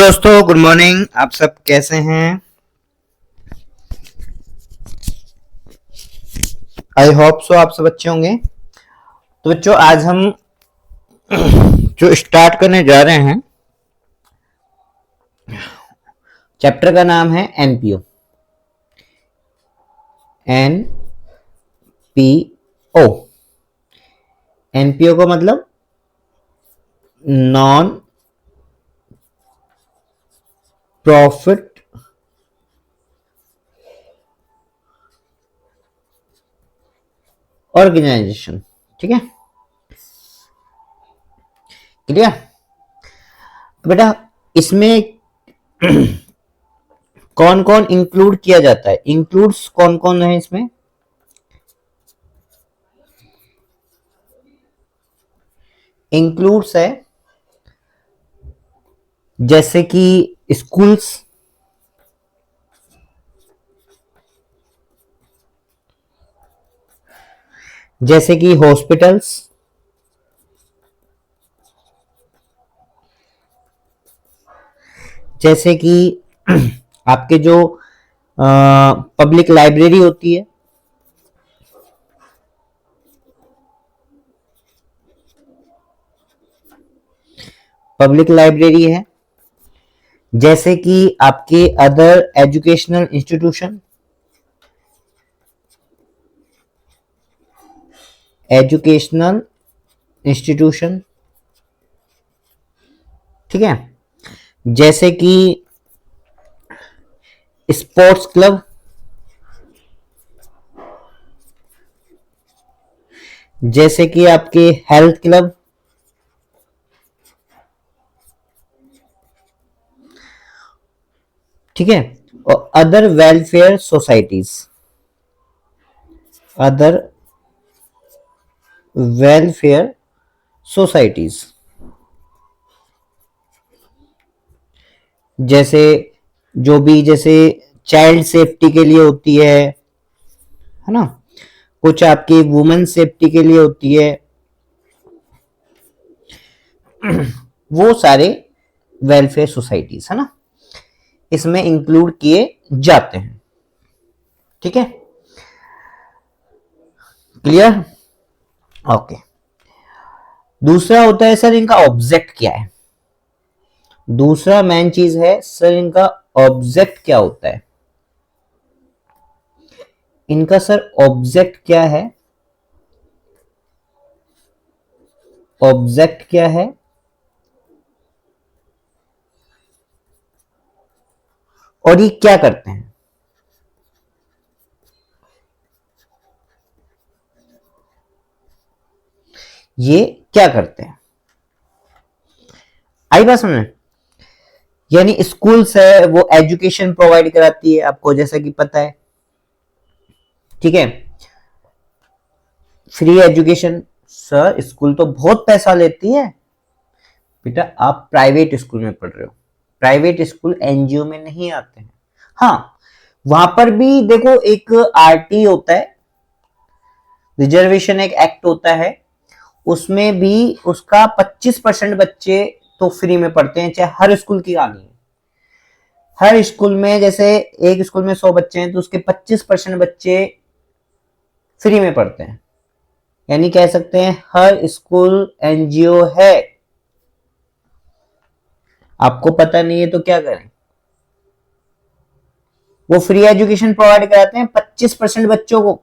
दोस्तों, good morning. आप सब कैसे हैं? आई होप सो आप सब अच्छे होंगे। तो बच्चों, आज हम जो स्टार्ट करने जा रहे हैं, चैप्टर का नाम है एनपीओ। एनपीओ एनपीओ का मतलब नॉन प्रॉफिट ऑर्गेनाइजेशन। ठीक है, क्लियर? बेटा, इसमें कौन कौन इंक्लूड किया जाता है? इंक्लूड्स कौन कौन है इसमें? इंक्लूड्स है जैसे कि स्कूल्स, जैसे कि हॉस्पिटल्स, जैसे कि आपके जो पब्लिक लाइब्रेरी होती है, पब्लिक लाइब्रेरी है, जैसे कि आपके other educational institution, educational institution, ठीक है, जैसे कि स्पोर्ट्स क्लब, जैसे कि आपके हेल्थ क्लब, ठीक है, और other welfare societies, other welfare societies, जैसे जो भी जैसे चाइल्ड सेफ्टी के लिए होती है ना, कुछ आपकी वुमेन सेफ्टी के लिए होती है, वो सारे वेलफेयर सोसाइटीज है ना, इसमें इंक्लूड किए जाते हैं। ठीक है, क्लियर? ओके। दूसरा होता है सर, इनका ऑब्जेक्ट क्या है? दूसरा मेन चीज है सर, इनका ऑब्जेक्ट क्या होता है? इनका सर ऑब्जेक्ट क्या है? ऑब्जेक्ट क्या है और ये क्या करते हैं? ये क्या करते हैं? आई बात समझ? यानी स्कूल्स है वो एजुकेशन प्रोवाइड कराती है आपको, जैसा कि पता है, ठीक है, फ्री एजुकेशन। सर स्कूल तो बहुत पैसा लेती है। बेटा, आप प्राइवेट स्कूल में पढ़ रहे हो, प्राइवेट स्कूल एनजीओ में नहीं आते हैं। हाँ, वहां पर भी देखो एक आरटी होता है, रिजर्वेशन एक एक्ट होता है, उसमें भी उसका 25% बच्चे तो फ्री में पढ़ते हैं, चाहे हर स्कूल की कहानी है। हर स्कूल में जैसे एक स्कूल में 100 बच्चे हैं तो उसके 25% बच्चे फ्री में पढ़ते हैं। यानी कह सकते हैं हर स्कूल एनजीओ है। आपको पता नहीं है तो क्या करें? वो फ्री एजुकेशन प्रोवाइड कराते हैं 25% बच्चों को,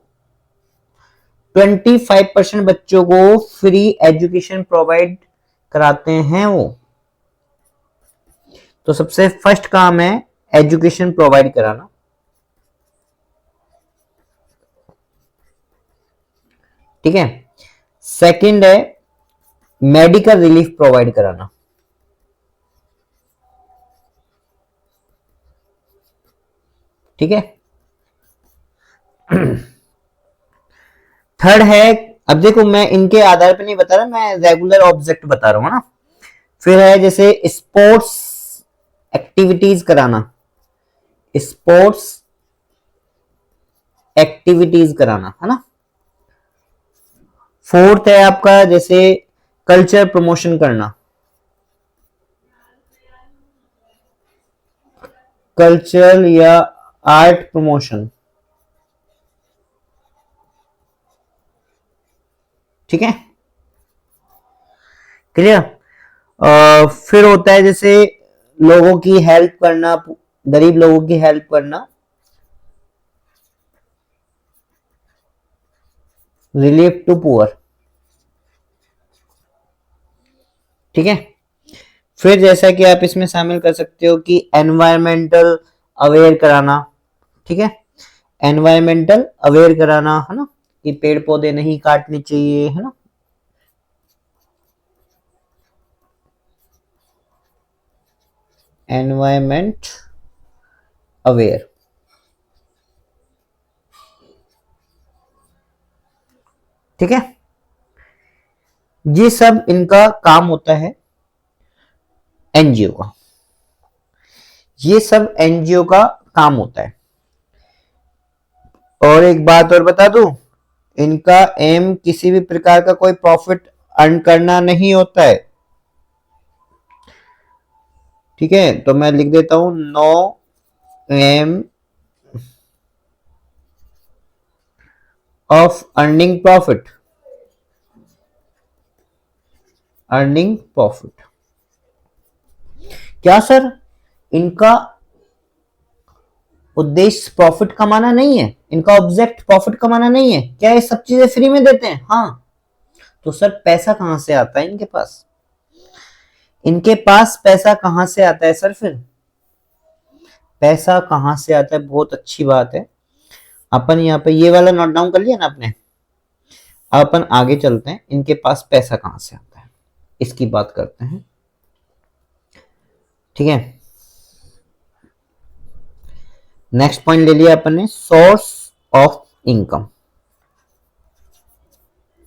25% बच्चों को फ्री एजुकेशन प्रोवाइड कराते हैं वो। तो सबसे फर्स्ट काम है एजुकेशन प्रोवाइड कराना, ठीक है। सेकंड है मेडिकल रिलीफ प्रोवाइड कराना, ठीक है। थर्ड है, अब देखो मैं इनके आधार पे नहीं बता रहा, मैं रेगुलर ऑब्जेक्ट बता रहा हूं ना। फिर है जैसे स्पोर्ट्स एक्टिविटीज कराना, स्पोर्ट्स एक्टिविटीज कराना, है ना। फोर्थ है आपका जैसे कल्चर प्रमोशन करना, कल्चरल या आर्ट प्रमोशन। ठीक है, क्लियर। फिर होता है जैसे लोगों की हेल्प करना, गरीब लोगों की हेल्प करना, रिलीफ टू पुअर। ठीक है, फिर जैसा कि आप इसमें शामिल कर सकते हो कि एनवायरमेंटल अवेयर कराना। ठीक है, एनवायरमेंटल अवेयर कराना, है ना, कि पेड़ पौधे नहीं काटने चाहिए, है ना। Environment aware. ठीक है, ये सब इनका काम होता है एनजीओ का, ये सब एनजीओ का काम होता है। और एक बात और बता दूं, इनका एम किसी भी प्रकार का कोई प्रॉफिट अर्न करना नहीं होता है। ठीक है, तो मैं लिख देता हूं, no aim of earning profit, earning profit. क्या सर, इनका उद्देश्य प्रॉफिट कमाना नहीं है, इनका ऑब्जेक्ट प्रॉफिट कमाना नहीं है क्या? ये सब चीजें फ्री में देते हैं? हाँ। तो सर पैसा कहां से आता है इनके पास? इनके पास पैसा कहां से आता है सर? फिर पैसा कहां से आता है? बहुत अच्छी बात है। अपन यहाँ पे ये वाला नोट डाउन कर लिया ना आपने। अब अपन आगे चलते हैं, इनके पास पैसा कहां से आता है इसकी बात करते हैं। ठीक है, नेक्स्ट पॉइंट ले लिया अपन ने, सोर्स ऑफ इनकम।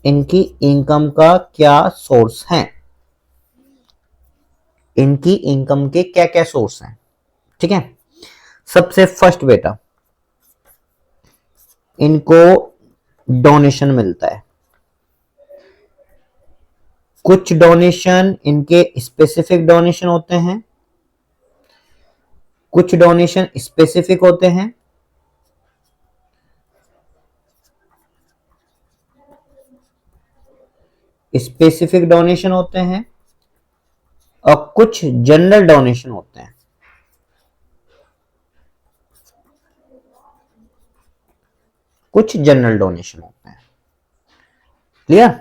इनकी इनकम का क्या सोर्स है? इनकी इनकम के क्या क्या सोर्स हैं? ठीक है, सबसे फर्स्ट बेटा, इनको डोनेशन मिलता है। कुछ डोनेशन इनके स्पेसिफिक डोनेशन होते हैं, कुछ डोनेशन स्पेसिफिक होते हैं, स्पेसिफिक डोनेशन होते हैं, और कुछ जनरल डोनेशन होते हैं। कुछ जनरल डोनेशन होते हैं, क्लियर।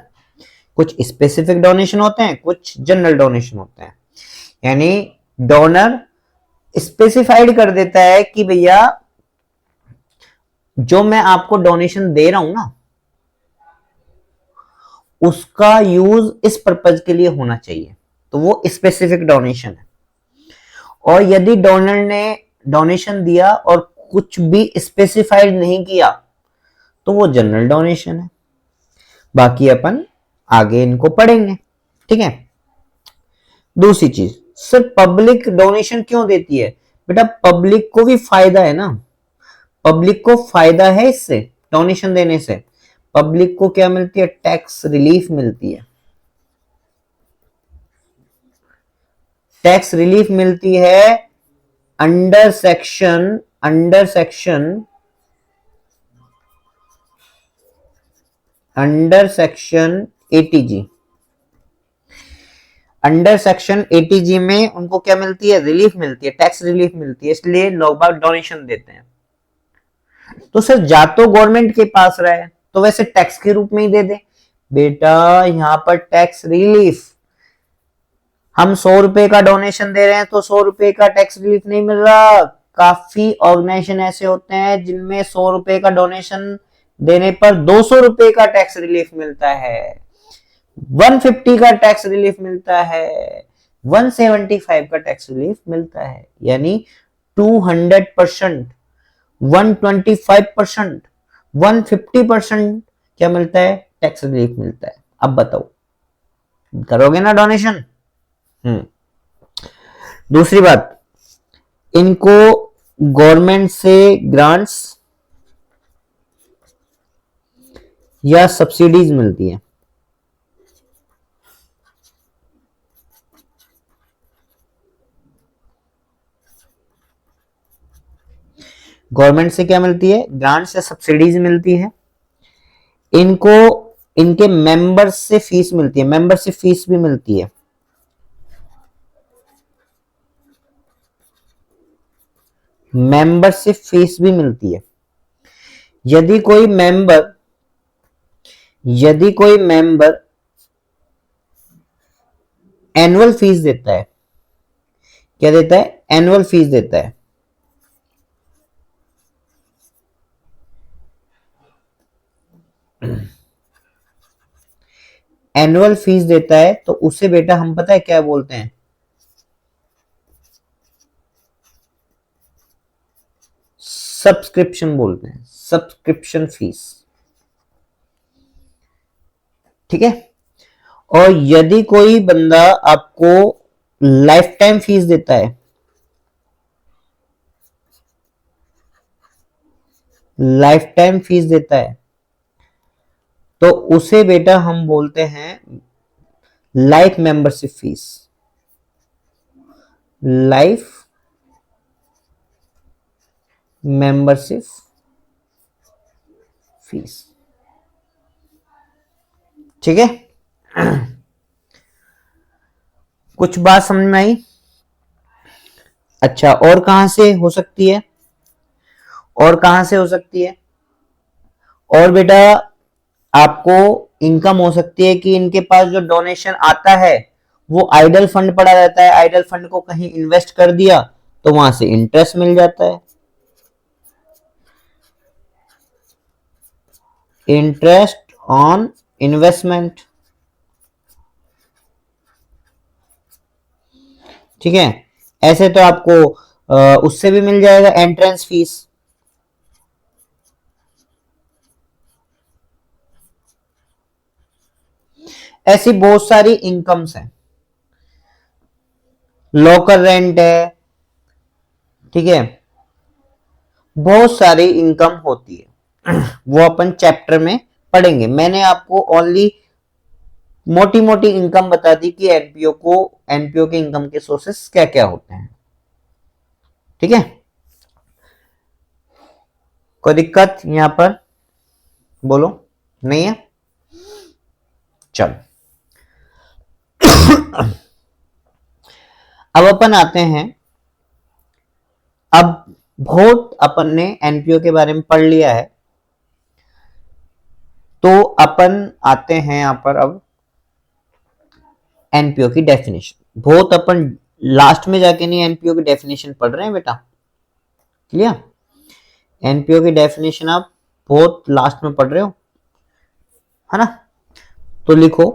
कुछ स्पेसिफिक डोनेशन होते हैं, कुछ जनरल डोनेशन होते हैं। यानी डोनर स्पेसिफाइड कर देता है कि भैया जो मैं आपको डोनेशन दे रहा हूं ना, उसका यूज इस पर्पज के लिए होना चाहिए, तो वो स्पेसिफिक डोनेशन है। और यदि डोनर ने डोनेशन दिया और कुछ भी स्पेसिफाइड नहीं किया, तो वो जनरल डोनेशन है। बाकी अपन आगे इनको पढ़ेंगे। ठीक है, दूसरी चीज, सिर्फ पब्लिक डोनेशन क्यों देती है? बेटा पब्लिक को भी फायदा है ना, पब्लिक को फायदा है इससे, डोनेशन देने से। पब्लिक को क्या मिलती है? टैक्स रिलीफ मिलती है। टैक्स रिलीफ मिलती है under section, under section, under section ATG. Under section ATG में उनको क्या मिलती है? रिलीफ मिलती है, टैक्स रिलीफ मिलती है, इसलिए लोग बाग डोनेशन देते हैं। तो सर जा तो गवर्नमेंट के पास रहा है, तो वैसे टैक्स के रूप में ही दे दे। बेटा यहां पर टैक्स रिलीफ, हम 100 रुपए का डोनेशन दे रहे हैं तो 100 रुपए का टैक्स रिलीफ नहीं मिल रहा। काफी ऑर्गेनाइजेशन ऐसे होते हैं जिनमें 100 रुपए का डोनेशन देने पर 200 रुपए का टैक्स रिलीफ मिलता है, 150 का टैक्स रिलीफ मिलता है, 175 का टैक्स रिलीफ मिलता है। यानी 200%, 125%, 150% क्या मिलता है? टैक्स रिलीफ मिलता है। अब बताओ, करोगे ना डोनेशन? दूसरी बात, इनको गवर्नमेंट से ग्रांट्स या सब्सिडीज मिलती है। गवर्नमेंट से क्या मिलती है, ग्रांट्स या सब्सिडीज मिलती है। इनको इनके मेंबर्स से फीस मिलती है, मेंबरशिप फीस भी मिलती है। मेंबरशिप फीस भी मिलती है। यदि कोई मेंबर एनुअल फीस देता है, क्या देता है, एनुअल फीस देता है, एनुअल फीस देता है, तो उसे बेटा हम पता है क्या बोलते हैं, सब्सक्रिप्शन बोलते हैं, सब्सक्रिप्शन फीस। ठीक है। और यदि कोई बंदा आपको लाइफ टाइम फीस देता है, लाइफ टाइम फीस देता है, तो उसे बेटा हम बोलते हैं life membership fees, life membership fees. ठीक है। कुछ बात समझ में आई? अच्छा, और कहां से हो सकती है, और कहां से हो सकती है, और बेटा आपको इनकम हो सकती है कि इनके पास जो डोनेशन आता है वो आइडल फंड पड़ा रहता है, आइडल फंड को कहीं इन्वेस्ट कर दिया तो वहां से इंटरेस्ट मिल जाता है, इंटरेस्ट ऑन इन्वेस्टमेंट। ठीक है। ऐसे तो आपको उससे भी मिल जाएगा एंट्रेंस फीस। ऐसी बहुत सारी इनकम्स हैं, लॉकर रेंट है, ठीक है, बहुत सारी इनकम होती है। वो अपन चैप्टर में पढ़ेंगे। मैंने आपको ओनली मोटी मोटी इनकम बता दी कि एनपीओ के इनकम के सोर्सेस क्या क्या होते हैं। ठीक है, कोई दिक्कत यहां पर, बोलो, नहीं है? चलो, अब अपन आते हैं, अब बहुत अपन ने एनपीओ के बारे में पढ़ लिया है, तो अपन आते हैं यहां पर अब एनपीओ की डेफिनेशन। बहुत अपन लास्ट में जाके नहीं एनपीओ की डेफिनेशन पढ़ रहे हैं बेटा, क्लियर? एनपीओ की डेफिनेशन आप बहुत लास्ट में पढ़ रहे हो, है ना? तो लिखो,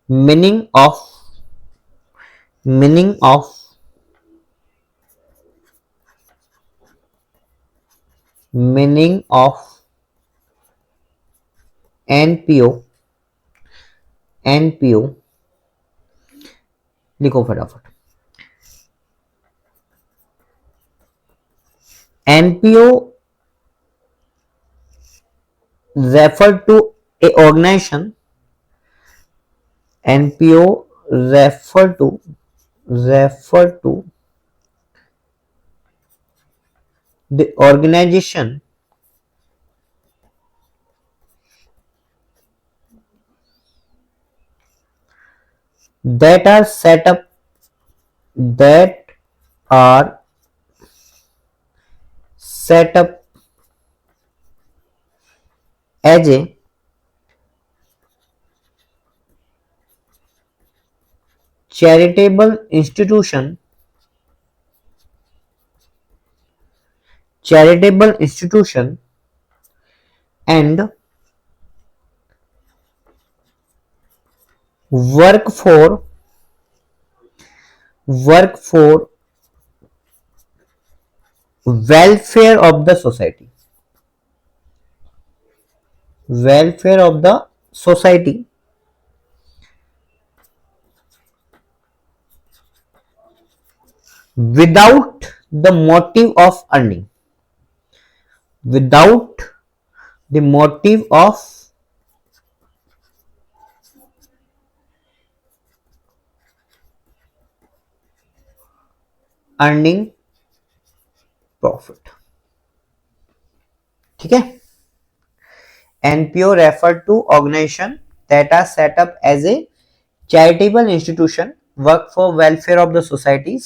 meaning of meaning of meaning of NPO, NPO लिखो फटाफट। NPO refer to a organization, NPO refer to the organization that are set up that are set up as a charitable institution, and work for welfare of the society, welfare of the society without the motive of earning, without the motive of earning profit। ठीक है। NPO refer to organization that are set up as a charitable institution, work for welfare of the societies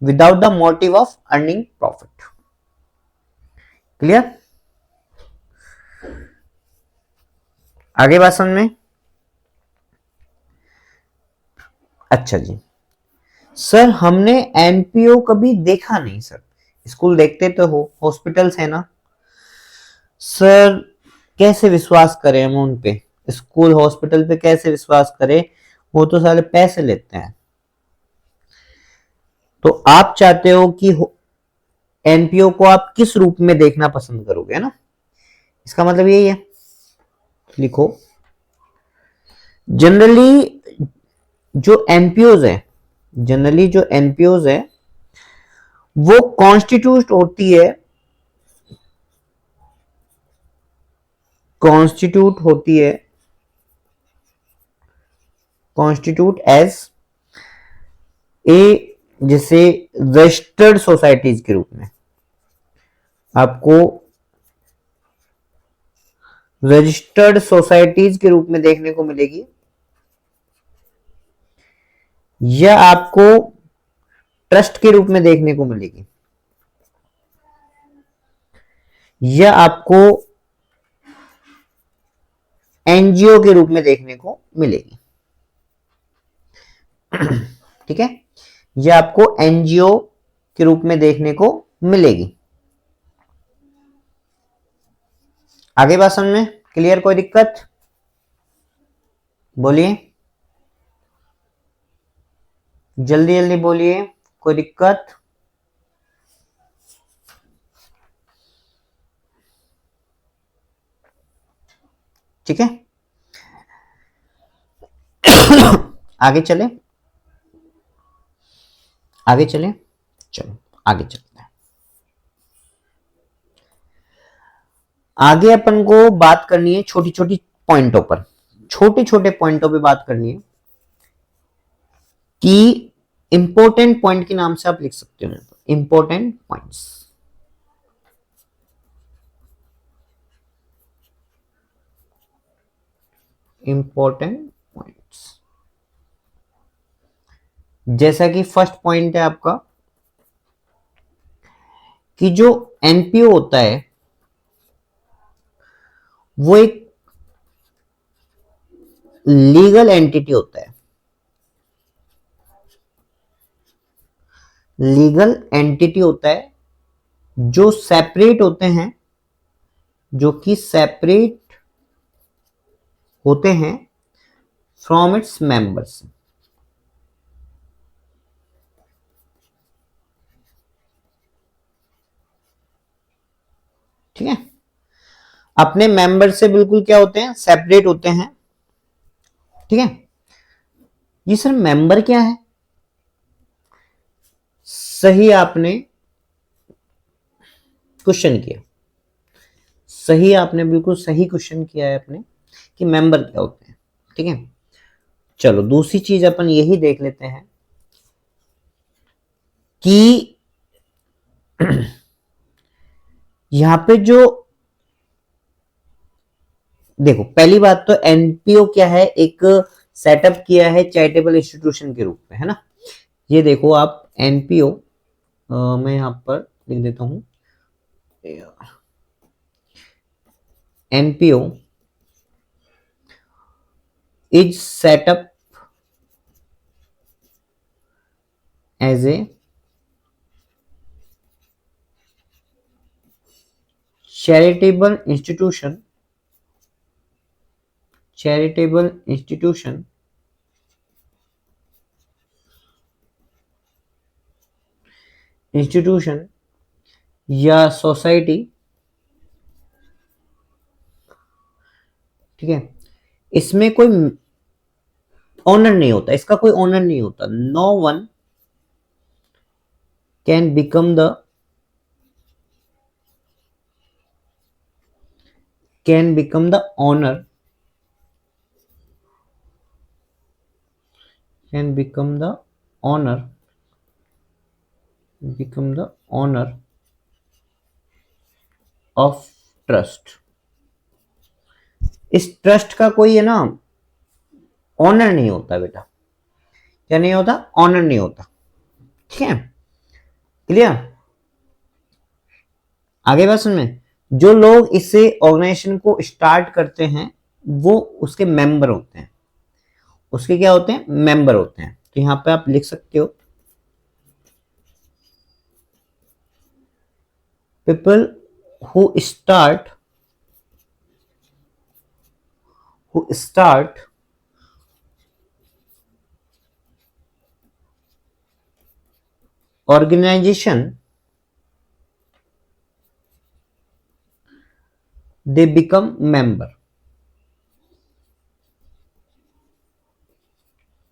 without the motive of earning profit. Clear? आगे बात समझ में? अच्छा जी sir, हमने NPO कभी देखा नहीं सर। स्कूल देखते तो हो, हॉस्पिटल्स है ना सर, कैसे विश्वास करें हम उन पे? स्कूल हॉस्पिटल पे कैसे विश्वास करें? वो तो सारे पैसे लेते हैं। तो आप चाहते हो कि एनपीओ को आप किस रूप में देखना पसंद करोगे, है ना? इसका मतलब यही है। लिखो, जनरली जो एनपीओज है, जनरली जो एनपीओज है वो कॉन्स्टिट्यूट होती है, कॉन्स्टिट्यूट एज ए, जैसे रजिस्टर्ड सोसाइटीज के रूप में। आपको रजिस्टर्ड सोसाइटीज के रूप में देखने को मिलेगी, या आपको ट्रस्ट के रूप में देखने को मिलेगी, या आपको एनजीओ के रूप में देखने को मिलेगी। ठीक है, यह आपको एनजीओ के रूप में देखने को मिलेगी। आगे बात समझ में क्लियर? कोई दिक्कत? बोलिए, जल्दी जल्दी बोलिए, कोई दिक्कत? ठीक है, आगे चले, आगे चले, चलो आगे चलते हैं। आगे अपन को बात करनी है छोटी छोटी पॉइंटों पर, छोटे छोटे पॉइंटों पे बात करनी है कि इंपॉर्टेंट पॉइंट के नाम से आप लिख सकते हो, इंपॉर्टेंट पॉइंट्स। इंपॉर्टेंट पॉइंट्स, जैसा कि फर्स्ट पॉइंट है आपका कि जो एनपीओ होता है वो एक लीगल एंटिटी होता है, लीगल एंटिटी होता है जो सेपरेट होते हैं, जो कि सेपरेट होते हैं फ्रॉम इट्स मेंबर्स। ठीक है, अपने मेंबर से बिल्कुल क्या होते हैं? सेपरेट होते हैं। ठीक है, ये सर मेंबर क्या है? सही आपने क्वेश्चन किया, सही आपने बिल्कुल सही क्वेश्चन किया है आपने कि मेंबर क्या होते हैं। ठीक है, चलो दूसरी चीज अपन यही देख लेते हैं कि यहां पे जो, देखो पहली बात तो एनपीओ क्या है? एक सेटअप किया है चैरिटेबल इंस्टीट्यूशन के रूप में, है ना? ये देखो आप एनपीओ, मैं यहां पर लिख देता हूं, NPO is setup as a charitable institution, charitable institution institution या सोसाइटी। ठीक है, इसमें कोई ओनर नहीं होता, इसका कोई ओनर नहीं होता। No one can become the, can become the owner, can become the owner, become the owner of trust. इस ट्रस्ट का कोई है ना ऑनर नहीं होता बेटा। क्या नहीं होता? ऑनर नहीं होता। ठीक है, क्लियर? आगे बात सुन में, जो लोग इसे ऑर्गेनाइजेशन को स्टार्ट करते हैं वो उसके मेंबर होते हैं। उसके क्या होते हैं? मेंबर होते हैं। तो यहां पे आप लिख सकते हो people who start organization, they become member,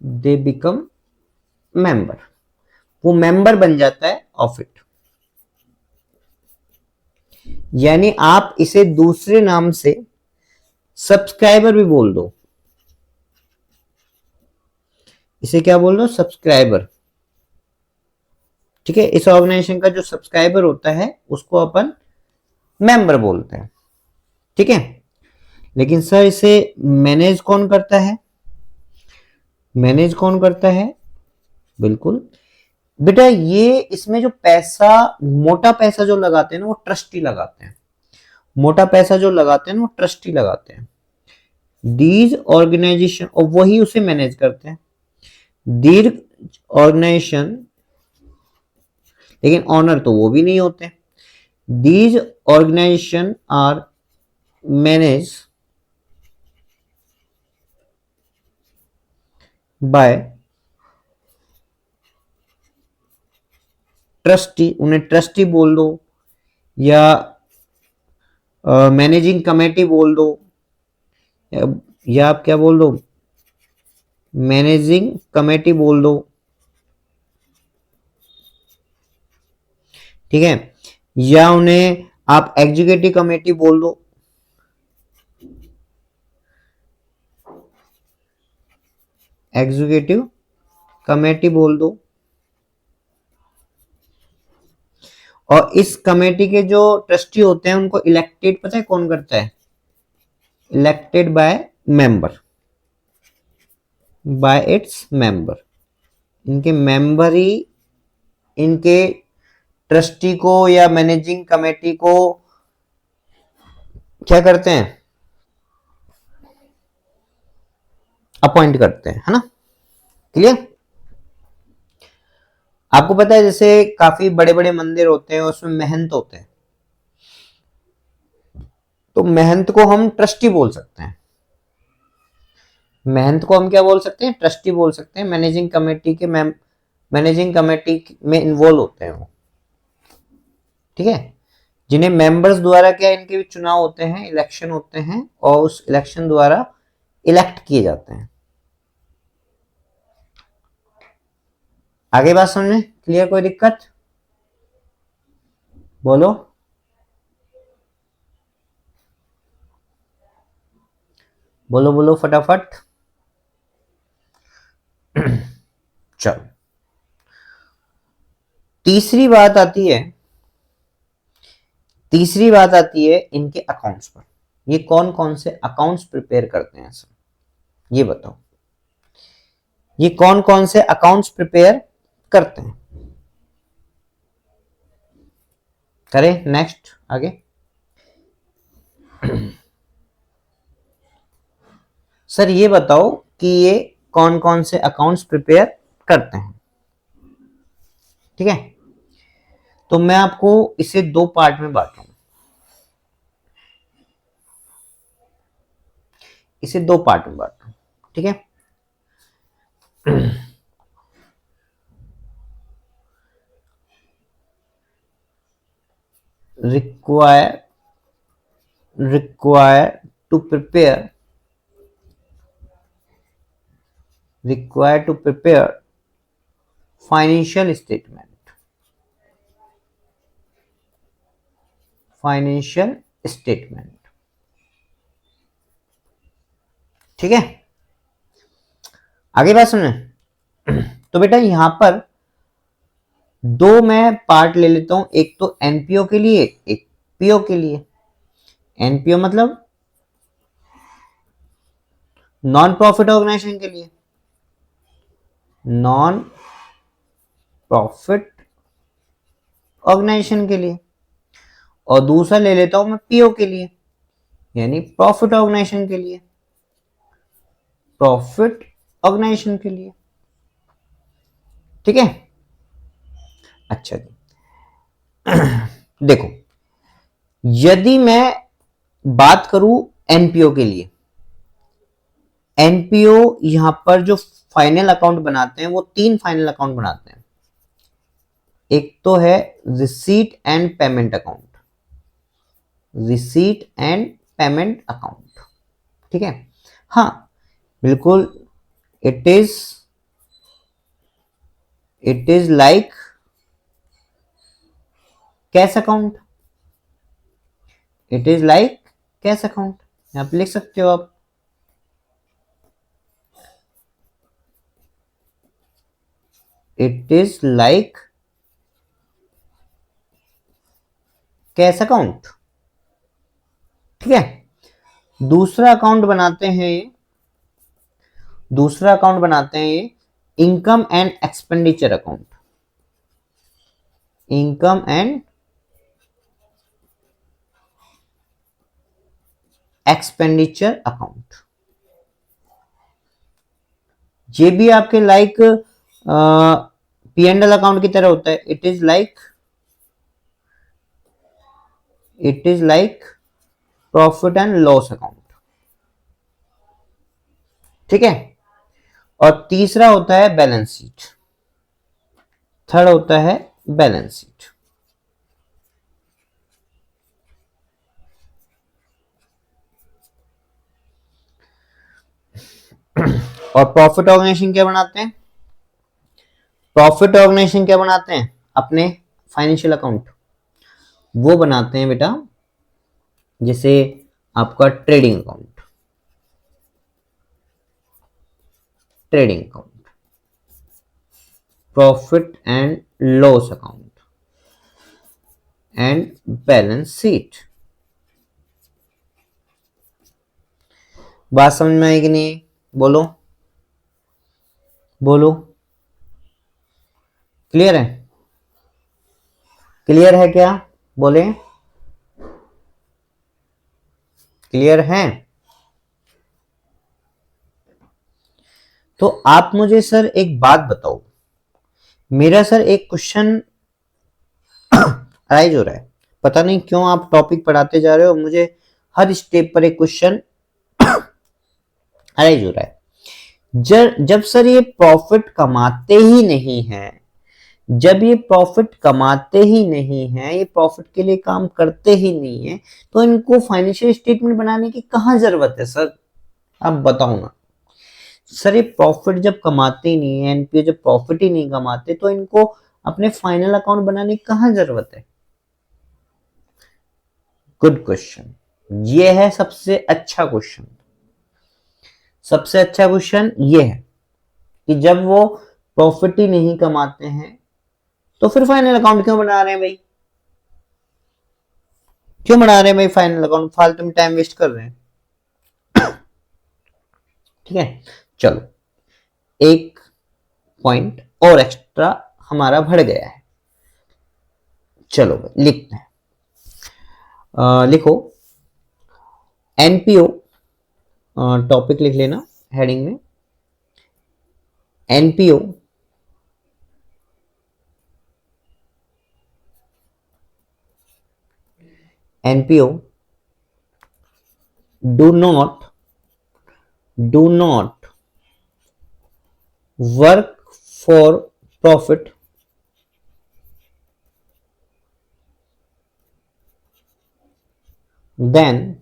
they become member, वो मेंबर बन जाता है ऑफ इट। यानी आप इसे दूसरे नाम से सब्सक्राइबर भी बोल दो। इसे क्या बोल दो? सब्सक्राइबर। ठीक है, इस ऑर्गेनाइजेशन का जो सब्सक्राइबर होता है उसको अपन मेंबर बोलते हैं। ठीक है, लेकिन सर इसे मैनेज कौन करता है? मैनेज कौन करता है? बिल्कुल बेटा, ये इसमें जो पैसा, मोटा पैसा जो लगाते हैं ना वो ट्रस्टी लगाते हैं। मोटा पैसा जो लगाते हैं ना वो ट्रस्टी लगाते हैं। दीज ऑर्गेनाइजेशन, और वही उसे मैनेज करते हैं। दीर्घ ऑर्गेनाइजेशन, लेकिन ऑनर तो वो भी नहीं होते। These organization are manage by trustee, उन्हें ट्रस्टी बोल दो या मैनेजिंग कमेटी बोल दो, या आप क्या बोल दो? मैनेजिंग कमेटी बोल दो। ठीक है, या उन्हें आप एग्जीक्यूटिव कमेटी बोल दो। एग्जीक्यूटिव कमेटी बोल दो। और इस कमेटी के जो ट्रस्टी होते हैं उनको इलेक्टेड पता है कौन करता है? Elected by member, bye its member. इनके मेंबर ही इनके ट्रस्टी को या मैनेजिंग कमेटी को क्या करते हैं? अपॉइंट करते हैं, है ना? क्लियर? आपको पता है जैसे काफी बड़े बड़े मंदिर होते हैं उसमें महंत होते हैं, तो महंत को हम ट्रस्टी बोल सकते हैं। महंत को हम क्या बोल सकते हैं? ट्रस्टी बोल सकते हैं। मैनेजिंग कमेटी के मैनेजिंग कमेटी में इन्वॉल्व होते हैं वो। ठीक है, जिन्हें मेंबर्स द्वारा क्या इनके भी चुनाव होते हैं, इलेक्शन होते हैं, और उस इलेक्शन द्वारा इलेक्ट किए जाते हैं। आगे बात समझ में क्लियर? कोई दिक्कत? बोलो बोलो बोलो फटाफट। चलो, तीसरी बात आती है, तीसरी बात आती है इनके अकाउंट्स पर। ये कौन कौन से अकाउंट्स प्रिपेयर करते हैं सर, ये बताओ। ये कौन कौन से अकाउंट्स प्रिपेयर करते हैं? करें नेक्स्ट आगे। सर ये बताओ कि ये कौन कौन से अकाउंट्स प्रिपेयर करते हैं। ठीक है, तो मैं आपको इसे दो पार्ट में बांटूंगा। इसे दो पार्ट में बांटूंगा। ठीक है, require to prepare financial statement, ठीक है। आगे बात सुने। तो बेटा यहां पर दो मैं पार्ट ले लेता हूं, एक तो एनपीओ के लिए, एक पीओ के लिए। एनपीओ मतलब नॉन प्रॉफिट ऑर्गेनाइजेशन के लिए, नॉन प्रॉफिट ऑर्गेनाइजेशन के लिए, और दूसरा ले लेता हूं मैं पीओ के लिए, यानी प्रॉफिट ऑर्गेनाइजेशन के लिए, प्रॉफिट ऑर्गेनाइजेशन के लिए। ठीक है, अच्छा जी। देखो, यदि मैं बात करूं एनपीओ के लिए, एनपीओ यहां पर जो फाइनल अकाउंट बनाते हैं वो 3 फाइनल अकाउंट बनाते हैं। एक तो है receipt and payment account, receipt and payment account. ठीक है, हाँ बिल्कुल, it is like cash account, it is like cash account, यहां पे लिख सकते हो आप। It is like cash account. ठीक है, दूसरा अकाउंट बनाते हैं, दूसरा अकाउंट बनाते हैं ये income and expenditure account, income and expenditure account. ये भी आपके like P and L account की तरह होता है। It is like profit and loss account. ठीक है, और तीसरा होता है बैलेंस शीट, थर्ड होता है बैलेंस शीट। और प्रॉफिट ऑर्गेनाइजेशन क्या बनाते हैं, प्रॉफिट ऑर्गेनाइजेशन क्या बनाते हैं, अपने फाइनेंशियल अकाउंट वो बनाते हैं बेटा, जैसे आपका trading account, trading account, profit and loss account and balance sheet. बात समझ में आई कि नहीं, बोलो बोलो, क्लियर है, क्लियर है क्या, बोले क्लियर है। तो आप मुझे सर एक बात बताओ, मेरा सर एक क्वेश्चन अराइज हो रहा है, पता नहीं क्यों आप टॉपिक पढ़ाते जा रहे हो, मुझे हर स्टेप पर एक क्वेश्चन अराइज हो रहा है। जब सर ये प्रॉफिट कमाते ही नहीं है, जब ये प्रॉफिट कमाते ही नहीं है, ये प्रॉफिट के लिए काम करते ही नहीं है, तो इनको फाइनेंशियल स्टेटमेंट बनाने की कहां जरूरत है सर, आप बताओ ना। सर ये प्रॉफिट जब कमाते ही नहीं है, एनपीओ जब प्रॉफिट ही नहीं कमाते, तो इनको अपने फाइनल अकाउंट बनाने की कहां जरूरत है। गुड क्वेश्चन, ये है सबसे अच्छा क्वेश्चन। सबसे अच्छा क्वेश्चन ये है कि जब वो प्रॉफिट ही नहीं कमाते हैं तो फिर फाइनल अकाउंट क्यों बना रहे हैं भाई, क्यों बना रहे हैं भाई फाइनल अकाउंट, फालतू में टाइम वेस्ट कर रहे हैं। ठीक है, चलो एक पॉइंट और एक्स्ट्रा हमारा बढ़ गया है, चलो लिखते हैं, लिखो एनपीओ, टॉपिक लिख लेना हेडिंग में, NPO NPO do not work for profit, then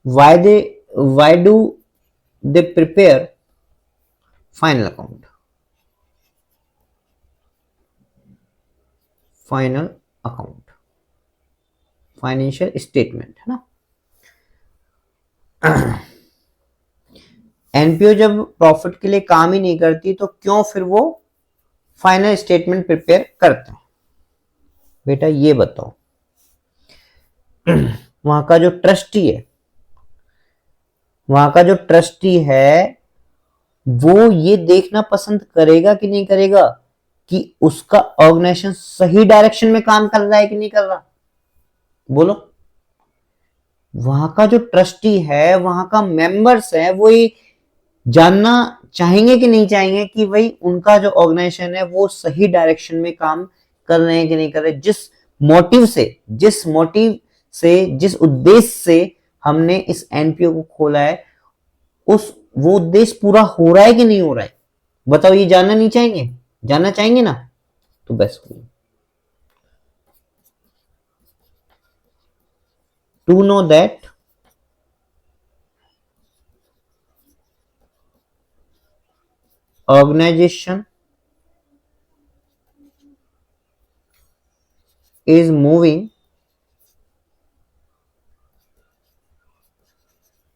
why do they prepare final account, final account, financial statement है ना। एनपीओ जब प्रॉफिट के लिए काम ही नहीं करती तो क्यों फिर वो फाइनल स्टेटमेंट प्रिपेयर करते हैं, बेटा ये बताओ। वहां का जो ट्रस्टी है, वहां का जो ट्रस्टी है वो ये देखना पसंद करेगा कि नहीं करेगा कि उसका ऑर्गेनाइजेशन सही डायरेक्शन में काम कर रहा है कि नहीं कर रहा? बोलो। वहां का जो ट्रस्टी है, वहां का मेंबर्स है, वो ये जानना चाहेंगे कि नहीं चाहेंगे कि भाई उनका जो ऑर्गेनाइजेशन है वो सही डायरेक्शन में काम कर रहे हैं कि नहीं कर रहे। जिस मोटिव से जिस उद्देश्य से हमने इस एनपीओ को खोला है, उस वो उद्देश्य पूरा हो रहा है कि नहीं हो रहा है? बताओ, ये जानना नहीं चाहेंगे? जानना चाहेंगे ना? तो बस to know that organization is moving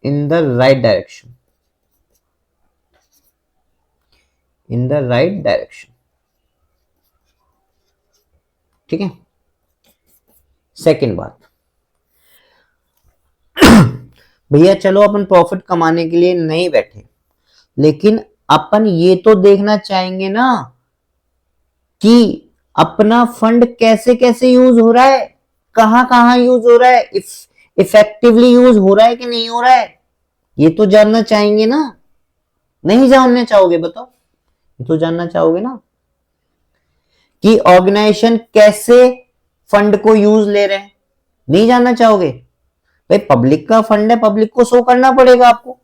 in the right direction, in the right direction। ठीक है। सेकंड बात, भैया चलो अपन प्रॉफिट कमाने के लिए नहीं बैठे, लेकिन अपन ये तो देखना चाहेंगे ना कि अपना फंड कैसे कैसे यूज हो रहा है, कहां कहां यूज हो रहा है, इफेक्टिवली यूज हो रहा है कि नहीं हो रहा है, ये तो जानना चाहेंगे ना? नहीं जानना चाहोगे? बताओ, ये तो जानना चाहोगे ना कि ऑर्गेनाइजेशन कैसे फंड को यूज ले रहे हैं? नहीं जानना चाहोगे? भाई पब्लिक का फंड है, पब्लिक को शो करना पड़ेगा आपको,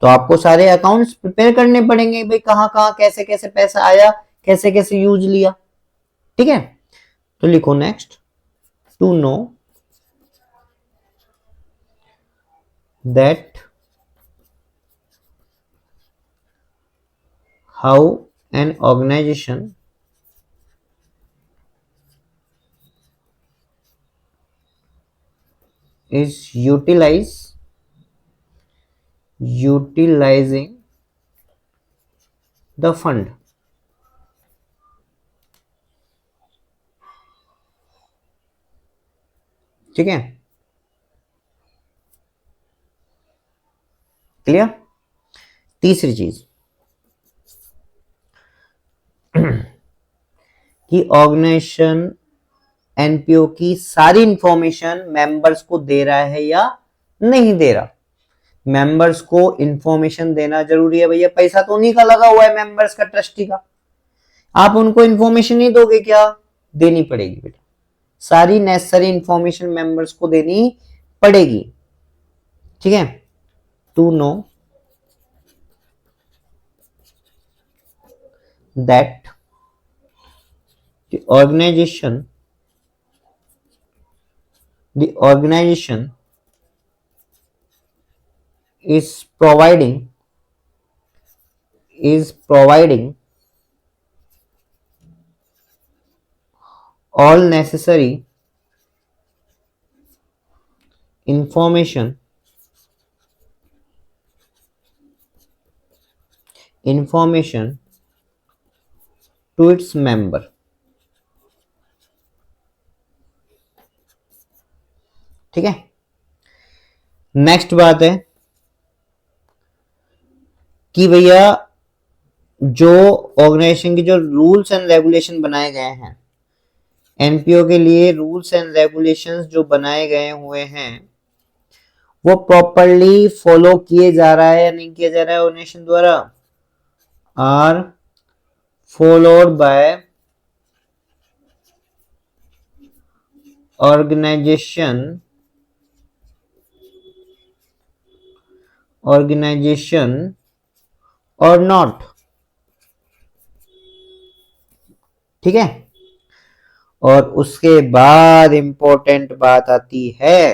तो आपको सारे अकाउंट्स प्रिपेयर करने पड़ेंगे, भाई कहां कहां कैसे कैसे पैसा आया, कैसे कैसे यूज लिया। ठीक है, तो लिखो next, to know that how an organization is utilizing the fund। ठीक है, क्लियर। तीसरी चीज कि ऑर्गेनाइजेशन एनपीओ की सारी इंफॉर्मेशन मेंबर्स को दे रहा है या नहीं दे रहा। मेंबर्स को इंफॉर्मेशन देना जरूरी है भैया, पैसा तो उन्हीं का लगा हुआ है, मेंबर्स का, ट्रस्टी का। आप उनको इंफॉर्मेशन नहीं दोगे क्या? देनी पड़ेगी बेटा, सारी नेसेसरी इंफॉर्मेशन मेंबर्स को देनी पड़ेगी। ठीक है, to know that the organization is providing all necessary information to its member। ठीक है, नेक्स्ट बात है कि भैया जो ऑर्गेनाइजेशन की जो रूल्स एंड रेगुलेशन बनाए गए हैं, एनपीओ के लिए रूल्स एंड रेगुलेशंस जो बनाए गए हुए हैं, वो प्रॉपरली फॉलो किए जा रहा है या नहीं किया जा रहा है ऑर्गेनाइजेशन द्वारा? आर फॉलोड बाय ऑर्गेनाइजेशन और नॉट। ठीक है, और उसके बाद इंपॉर्टेंट बात आती है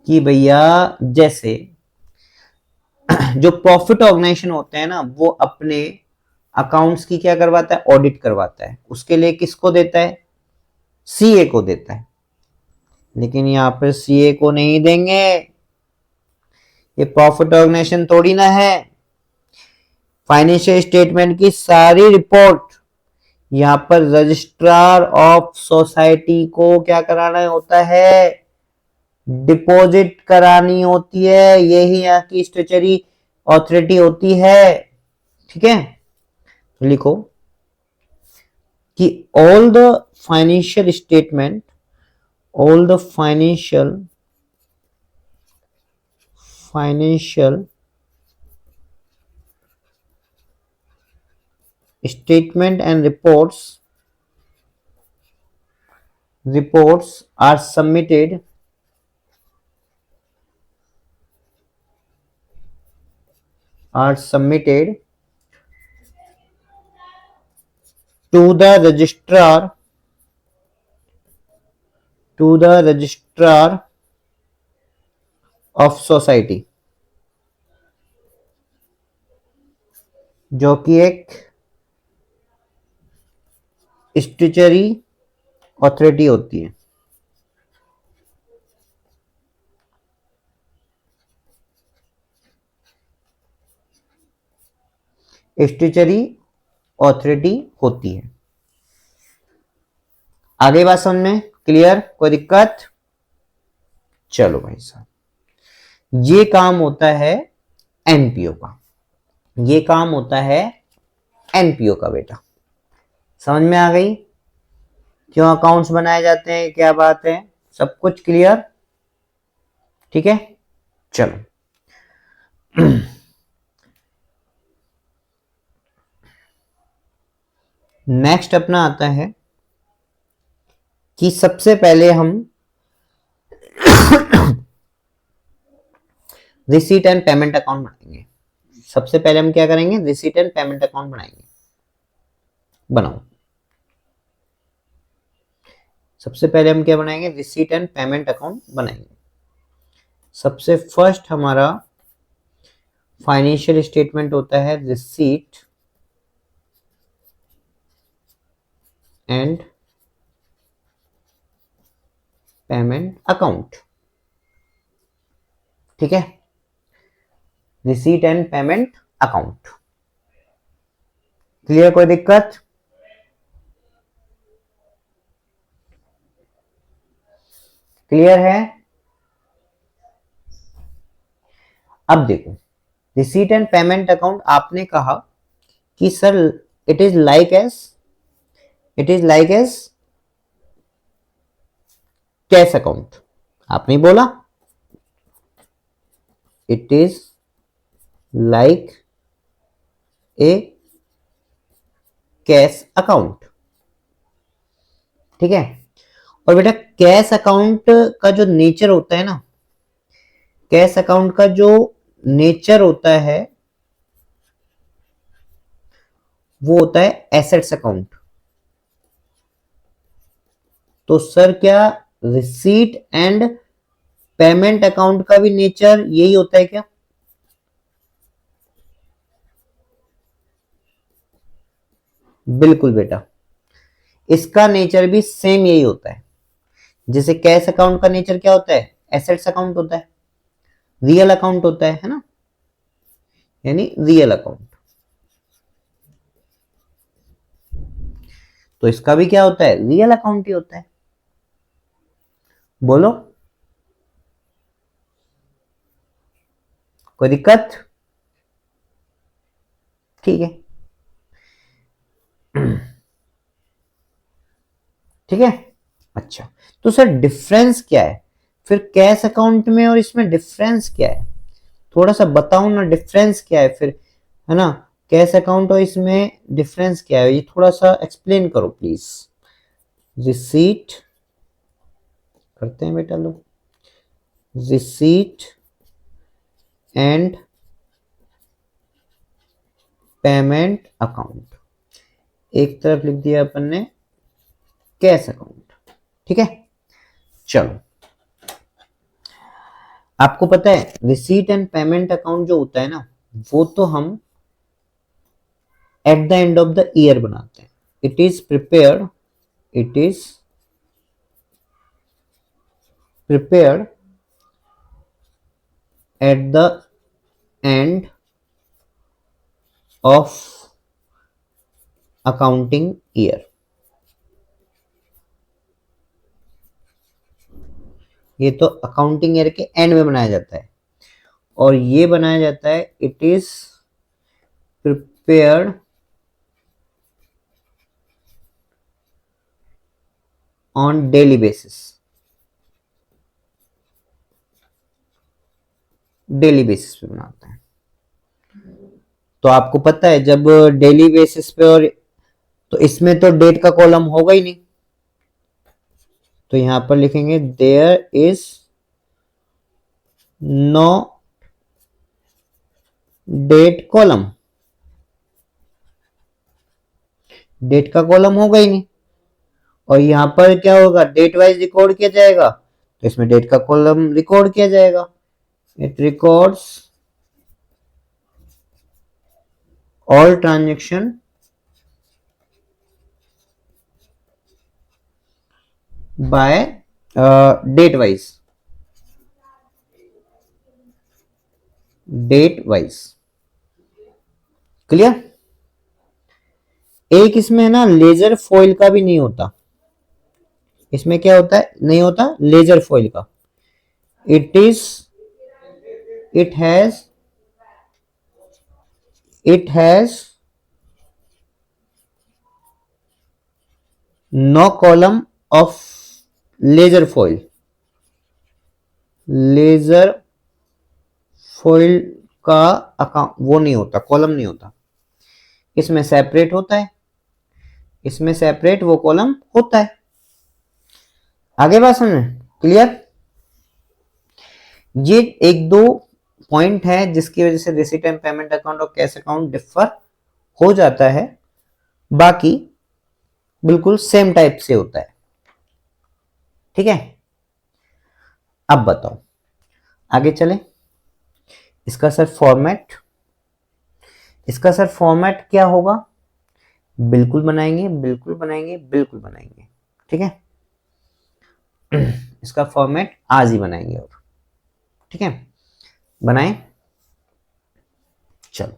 कि भैया जैसे जो प्रॉफिट ऑर्गेनाइजेशन होते हैं ना, वो अपने अकाउंट्स की क्या करवाता है? ऑडिट करवाता है। उसके लिए किसको देता है? सीए को देता है। लेकिन यहां पर सीए को नहीं देंगे, ये प्रॉफिट ऑर्गेनाइजेशन थोड़ी ना है। फाइनेंशियल स्टेटमेंट की सारी रिपोर्ट यहाँ पर रजिस्ट्रार ऑफ सोसाइटी को क्या कराना होता है, डिपॉजिट करानी होती है, यही यहाँ की स्टेचुटरी अथॉरिटी होती है। ठीक है, लिखो कि all the financial statement, all the financial statement and reports are submitted to the registrar of society, जो कि एक स्टेचुटरी अथॉरिटी होती है। स्टेचुटरी अथॉरिटी होती है। आगे बात समझ में क्लियर, कोई दिक्कत? चलो भाई साहब, ये काम होता है एनपीओ का, ये काम होता है एनपीओ का बेटा। समझ में आ गई क्यों अकाउंट्स बनाए जाते हैं, क्या बात है, सब कुछ क्लियर? ठीक है, चलो नेक्स्ट अपना आता है कि सबसे पहले हम रिसीट एंड पेमेंट अकाउंट बनाएंगे। सबसे पहले हम क्या करेंगे, रिसीट एंड पेमेंट अकाउंट बनाएंगे। बनाओ, सबसे पहले हम क्या बनाएंगे, रिसीट एंड पेमेंट अकाउंट बनाएंगे। सबसे फर्स्ट हमारा फाइनेंशियल स्टेटमेंट होता है रिसीट एंड पेमेंट अकाउंट। ठीक है, receipt and payment account. Clear, कोई दिक्कत? क्लियर है? अब देखो, रिसीट एंड पेमेंट अकाउंट आपने कहा कि sir it is like as cash account. आपने बोला it is like a cash account. ठीक है, और बेटा कैश अकाउंट का जो नेचर होता है ना, कैश अकाउंट का जो नेचर होता है वो होता है एसेट्स अकाउंट। तो सर क्या रिसीट एंड पेमेंट अकाउंट का भी नेचर यही होता है क्या? बिल्कुल बेटा, इसका नेचर भी सेम यही होता है। जैसे कैश अकाउंट का नेचर क्या होता है, एसेट्स अकाउंट होता है, रियल अकाउंट होता है ना, यानी रियल अकाउंट। तो इसका भी क्या होता है, रियल अकाउंट ही होता है। बोलो, कोई दिक्कत? ठीक है, ठीक है। अच्छा, तो सर डिफरेंस क्या है फिर कैश अकाउंट में और इसमें, डिफरेंस क्या है? थोड़ा सा बताओ ना, डिफरेंस क्या है फिर, है ना? कैश अकाउंट और इसमें डिफरेंस क्या है, ये थोड़ा सा एक्सप्लेन करो प्लीज। रिसीट करते हैं बेटा लोग, रिसीट एंड पेमेंट अकाउंट, एक तरफ लिख दिया अपन ने कैश अकाउंट। ठीक है, चलो आपको पता है रिसीट एंड पेमेंट अकाउंट जो होता है ना, वो तो हम at the end of the year बनाते हैं। It is prepared at the end of accounting year. ये तो अकाउंटिंग ईयर के एंड में बनाया जाता है, और ये बनाया जाता है it is prepared on daily basis. Daily basis पे बनाते हैं। तो आपको पता है जब डेली बेसिस पे, और तो इसमें तो डेट का कॉलम होगा ही नहीं, तो यहां पर लिखेंगे there is no date column. Date का कॉलम होगा ही नहीं, और यहां पर क्या होगा, डेट वाइज रिकॉर्ड किया जाएगा, तो इसमें डेट का कॉलम रिकॉर्ड किया जाएगा। It records all transaction by date wise. Date wise clear. एक इसमें ना लेजर फॉइल का भी नहीं होता। इसमें क्या होता है, नहीं होता लेजर फॉइल का। It is it has it has no column of ledger folio. Ledger folio का अकाउंट वो नहीं होता, कॉलम नहीं होता। इसमें सेपरेट होता है, इसमें सेपरेट वो कॉलम होता है। आगे बात समझ क्लियर। ये एक दो पॉइंट है जिसकी वजह से रिसीट एंड पेमेंट अकाउंट और कैश अकाउंट डिफर हो जाता है, बाकी बिल्कुल सेम टाइप से होता है। ठीक है, अब बताओ आगे चले। इसका सर फॉर्मेट, इसका सर फॉर्मेट क्या होगा, बिल्कुल बनाएंगे, बिल्कुल बनाएंगे, बिल्कुल बनाएंगे। ठीक है, इसका फॉर्मेट आज ही बनाएंगे। और ठीक है, बनाएं, चलो।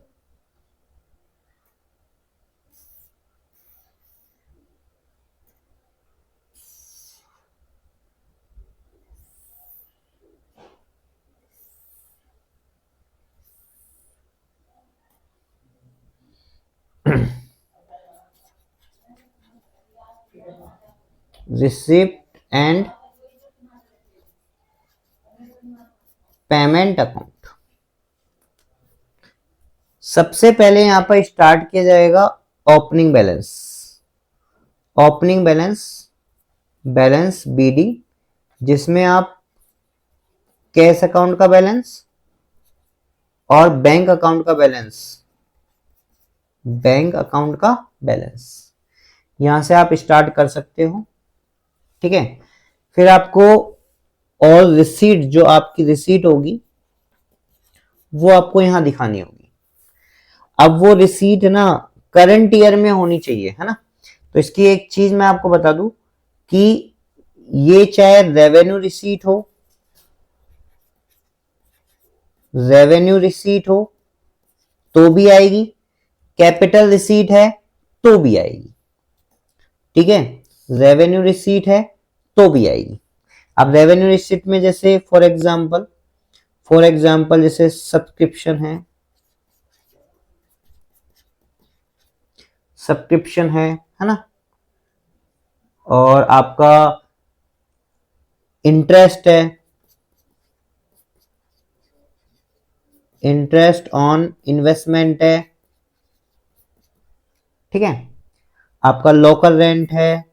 Receipt and payment account. सबसे पहले यहां पर स्टार्ट किया जाएगा opening balance. Opening balance, balance BD, जिसमें आप कैश अकाउंट का बैलेंस और बैंक अकाउंट का बैलेंस, बैंक अकाउंट का बैलेंस यहां से आप स्टार्ट कर सकते हो। ठीक है, फिर आपको और रिसीट, जो आपकी रिसीट होगी वो आपको यहां दिखानी होगी। अब वो रिसीट ना करंट ईयर में होनी चाहिए, है ना। तो इसकी एक चीज मैं आपको बता दूं कि ये चाहे रेवेन्यू रिसीट हो, रेवेन्यू रिसीट हो तो भी आएगी, कैपिटल रिसीट है तो भी आएगी। ठीक है, रेवेन्यू रिसीट है तो भी आएगी। अब रेवेन्यू रिसीट में जैसे फॉर एग्जांपल जैसे सब्सक्रिप्शन है ना, और आपका इंटरेस्ट है, इंटरेस्ट ऑन इन्वेस्टमेंट है। ठीक है, आपका लोकल रेंट है।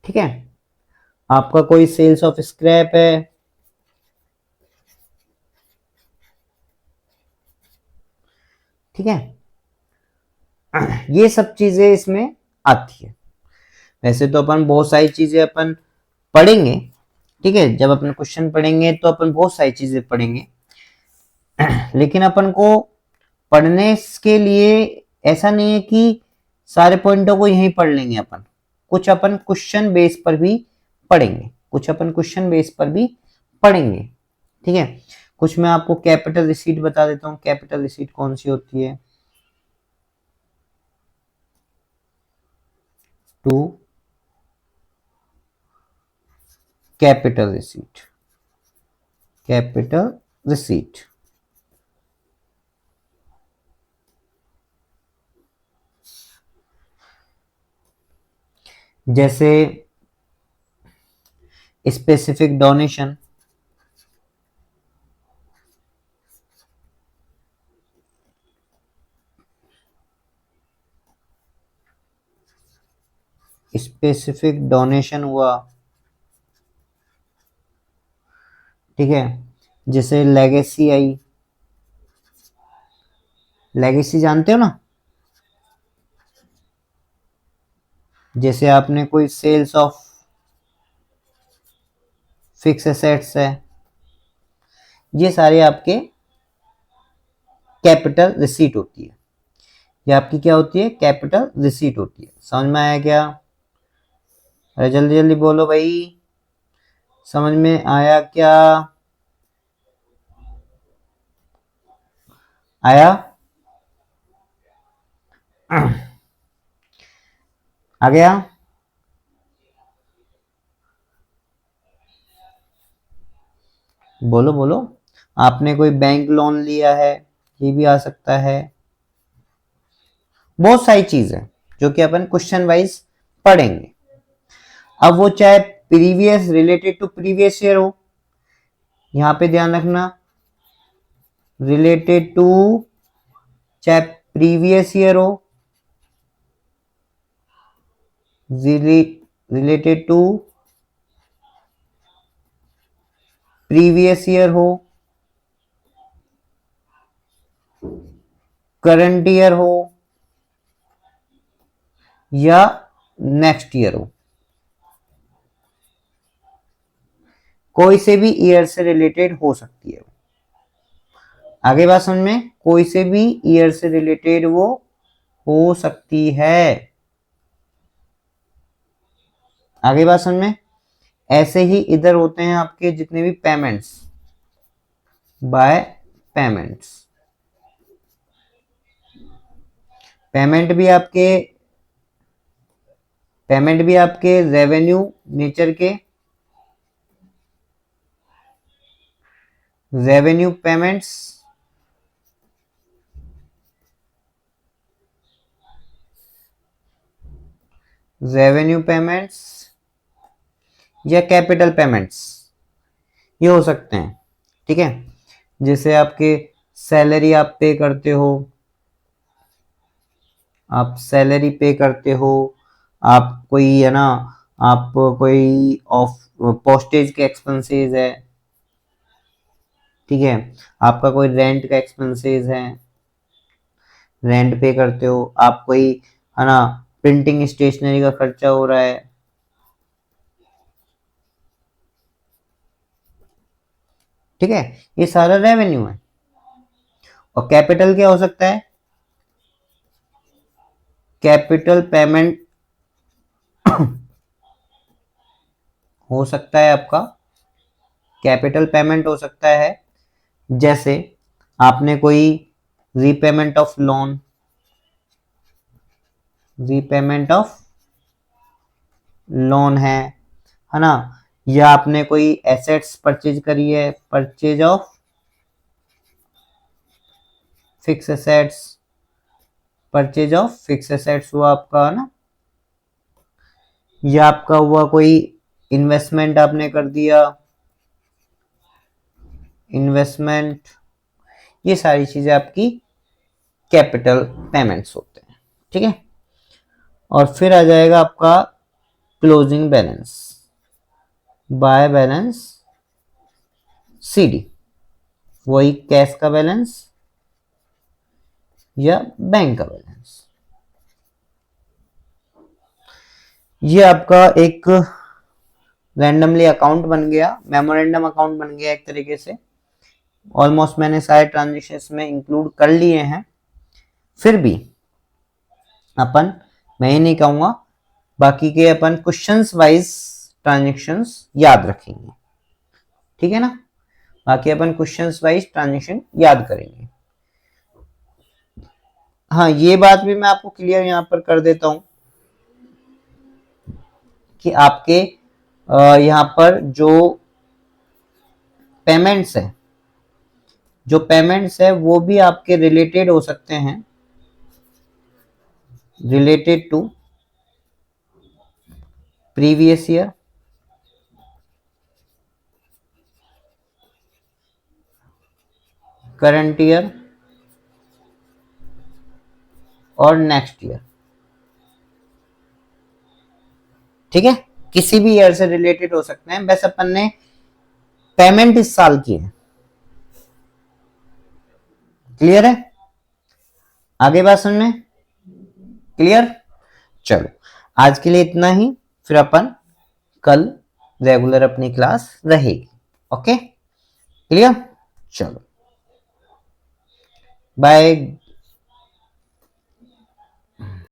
ठीक है, आपका कोई सेल्स ऑफ स्क्रैप है। ठीक है, ये सब चीजें इसमें आती है। वैसे तो अपन बहुत सारी चीजें अपन पढ़ेंगे। ठीक है, जब अपन क्वेश्चन पढ़ेंगे तो अपन बहुत सारी चीजें पढ़ेंगे, लेकिन अपन को पढ़ने के लिए ऐसा नहीं है कि सारे पॉइंटों को यहीं पढ़ लेंगे अपन। कुछ अपन क्वेश्चन बेस पर भी पढ़ेंगे, कुछ अपन क्वेश्चन बेस पर भी पढ़ेंगे। ठीक है, कुछ मैं आपको कैपिटल रिसीट बता देता हूँ, कैपिटल रिसीट कौन सी होती है। Two capital receipt, capital receipt जैसे स्पेसिफिक डोनेशन, स्पेसिफिक डोनेशन हुआ, ठीक है। जैसे लेगेसी आई, लेगेसी जानते हो ना, जैसे आपने कोई सेल्स ऑफ फिक्स एसेट्स है, ये सारे आपके कैपिटल रिसीट होती है। ये आपकी क्या होती है, कैपिटल रिसीट होती है। समझ में आया क्या? अरे जल्दी जल्दी बोलो भाई, समझ में आया क्या? आया? आ गया? बोलो बोलो। आपने कोई बैंक लोन लिया है, ये भी आ सकता है। बहुत सारी चीज है जो कि अपन क्वेश्चन वाइज पढ़ेंगे। अब वो चाहे previous, related to previous year हो, यहां पे ध्यान रखना, रिलेटेड टू, चाहे प्रीवियस ईयर हो, रिलेटेड टू प्रीवियस ईयर हो, करंट ईयर हो, या नेक्स्ट ईयर हो, कोई से भी ईयर से रिलेटेड हो सकती है। आगे बात समझ में, कोई से भी ईयर से रिलेटेड वो हो सकती है। आगे बात समझ में। ऐसे ही इधर होते हैं आपके जितने भी पेमेंट्स, बाय पेमेंट्स, पेमेंट भी आपके रेवेन्यू नेचर के, रेवेन्यू पेमेंट्स, रेवेन्यू पेमेंट्स या कैपिटल पेमेंट्स, ये हो सकते हैं। ठीक है, जैसे आपके सैलरी आप पे करते हो, आप सैलरी पे करते हो, आप कोई है ना, आप कोई ऑफ पोस्टेज के एक्सपेंसेस है, ठीक है, आपका कोई रेंट का एक्सपेंसेस है, रेंट पे करते हो, आप कोई है ना प्रिंटिंग स्टेशनरी का खर्चा हो रहा है, ठीक है, ये सारा रेवेन्यू है। और कैपिटल क्या हो सकता है, कैपिटल पेमेंट हो सकता है आपका, कैपिटल पेमेंट हो सकता है, जैसे आपने कोई repayment of loan, repayment of loan है ना, या आपने कोई एसेट्स परचेज करी है, purchase of fix assets, purchase of fix assets हुआ आपका, है ना, या आपका हुआ कोई इन्वेस्टमेंट आपने कर दिया, इन्वेस्टमेंट, ये सारी चीजें आपकी कैपिटल पेमेंट्स होते हैं। ठीक है, और फिर आ जाएगा आपका closing balance, by balance CD, वही कैश का बैलेंस या बैंक का बैलेंस। ये आपका एक रैंडमली अकाउंट बन गया, मेमोरेंडम अकाउंट बन गया एक तरीके से। ऑलमोस्ट मैंने सारे ट्रांजेक्शन्स में इंक्लूड कर लिए हैं, फिर भी अपन, मैं ही नहीं कहूंगा, बाकी के अपन क्वेश्चंस वाइज ट्रांजेक्शन्स याद रखेंगे। ठीक है ना, बाकी अपन क्वेश्चंस वाइज ट्रांजेक्शन याद करेंगे। हाँ, ये बात भी मैं आपको क्लियर यहाँ पर कर देता हूं कि आपके यहाँ पर जो पेमेंट्स है, वो भी आपके रिलेटेड हो सकते हैं, related to previous year, current year और नेक्स्ट ईयर। ठीक है, किसी भी ईयर से रिलेटेड हो सकते हैं, बस अपन ने पेमेंट इस साल की है। क्लियर है? आगे बात समझ में क्लियर? चलो, आज के लिए इतना ही, फिर अपन कल रेगुलर अपनी क्लास रहेगी। Okay, clear? चलो, बाय।